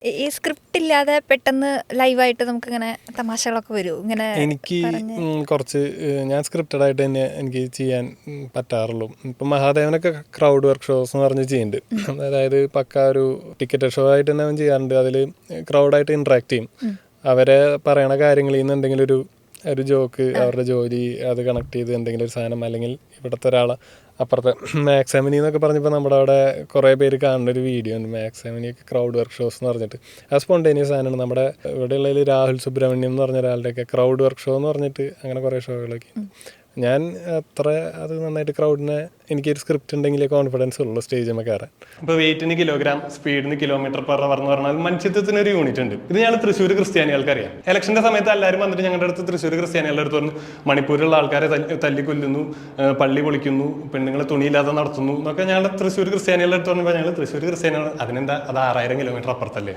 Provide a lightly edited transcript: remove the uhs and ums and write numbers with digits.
ഈ സ്ക്രിപ്റ്റ് ഇല്ലാതെ പെട്ടെന്ന് ലൈവായിട്ട് നമുക്കിങ്ങനെ തമാശകളൊക്കെ വരും ഇങ്ങനെ എനിക്ക് കുറച്ച് ഞാൻ സ്ക്രിപ്റ്റഡ് ആയിട്ട് തന്നെ എനിക്ക് ചെയ്യാൻ പറ്റാറുള്ളൂ. ഇപ്പം മഹാദേവനൊക്കെ ക്രൗഡ് വർക്ക് ഷോസ് എന്ന് പറഞ്ഞ് ചെയ്യുന്നുണ്ട്. അതായത് പക്ക ഒരു ടിക്കറ്റ് ഷോ ആയിട്ട് തന്നെ അവൻ ചെയ്യാറുണ്ട്. അതിൽ ക്രൗഡായിട്ട് ഇൻട്രാക്ട് ചെയ്യും. അവരെ പറയണ കാര്യങ്ങളിൽ നിന്ന് എന്തെങ്കിലും ഒരു ജോക്ക്, അവരുടെ ജോലി അത് കണക്ട് ചെയ്ത് എന്തെങ്കിലും ഒരു സാധനം, അല്ലെങ്കിൽ ഇവിടുത്തെ ഒരാളെ അപ്പുറത്തെ മാക്സാമിനി എന്നൊക്കെ പറഞ്ഞപ്പോൾ നമ്മുടെ അവിടെ കുറേ പേര് കാണുന്ന ഒരു വീഡിയോ ഉണ്ട്. മാക്സാമിനിയൊക്കെ ക്രൗഡ് വർക്ക് ഷോസ് എന്ന് പറഞ്ഞിട്ട് ആ സ്പോണ്ടേനിയസ് സാധനമാണ്. നമ്മുടെ ഇവിടെയുള്ളതിൽ രാഹുൽ സുബ്രഹ്മണ്യം എന്ന് പറഞ്ഞ ഒരാളുടെയൊക്കെ ക്രൗഡ് വർക്ക് ഷോ എന്ന് പറഞ്ഞിട്ട് അങ്ങനെ കുറേ ഷോകളൊക്കെ. ഞാൻ അത്ര അത് നന്നായിട്ട് ക്രൗഡിനെ, എനിക്കൊരു സ്ക്രിപ്റ്റ് ഉണ്ടെങ്കിലേ കോൺഫിഡൻസ് ഉള്ളൂ സ്റ്റേജിൽ കയറാൻ. ഇപ്പോൾ വെയിറ്റിന് കിലോഗ്രാം, സ്പീഡിന് കിലോമീറ്റർ പെർ അവർ എന്ന് പറഞ്ഞാൽ മനുഷ്യത്വത്തിന് ഒരു യൂണിറ്റ് ഉണ്ട്. ഇത് ഞങ്ങൾ തൃശ്ശൂർ ക്രിസ്ത്യാനികൾക്ക് അറിയാം. ഇലക്ഷൻ്റെ സമയത്ത് എല്ലാവരും വന്നിട്ട് ഞങ്ങളുടെ അടുത്ത് തൃശ്ശൂർ ക്രിസ്ത്യാനികളുടെ അടുത്ത് പറഞ്ഞു മണിപ്പൂരിലുള്ള ആൾക്കാരെ തല്ലിക്കൊല്ലുന്നു, പള്ളി പൊളിക്കുന്നു, പെണ്ണുങ്ങളെ തുണിയില്ലാതെ നടത്തുന്നു എന്നൊക്കെ ഞങ്ങളുടെ തൃശ്ശൂർ ക്രിസ്ത്യാനികളുടെ അടുത്ത് പറഞ്ഞപ്പോൾ ഞങ്ങൾ തൃശ്ശൂർ ക്രിസ്ത്യാനികൾ അതിനെന്താ, അത് 6000 കിലോമീറ്റർ അപ്പുറത്തല്ലേ.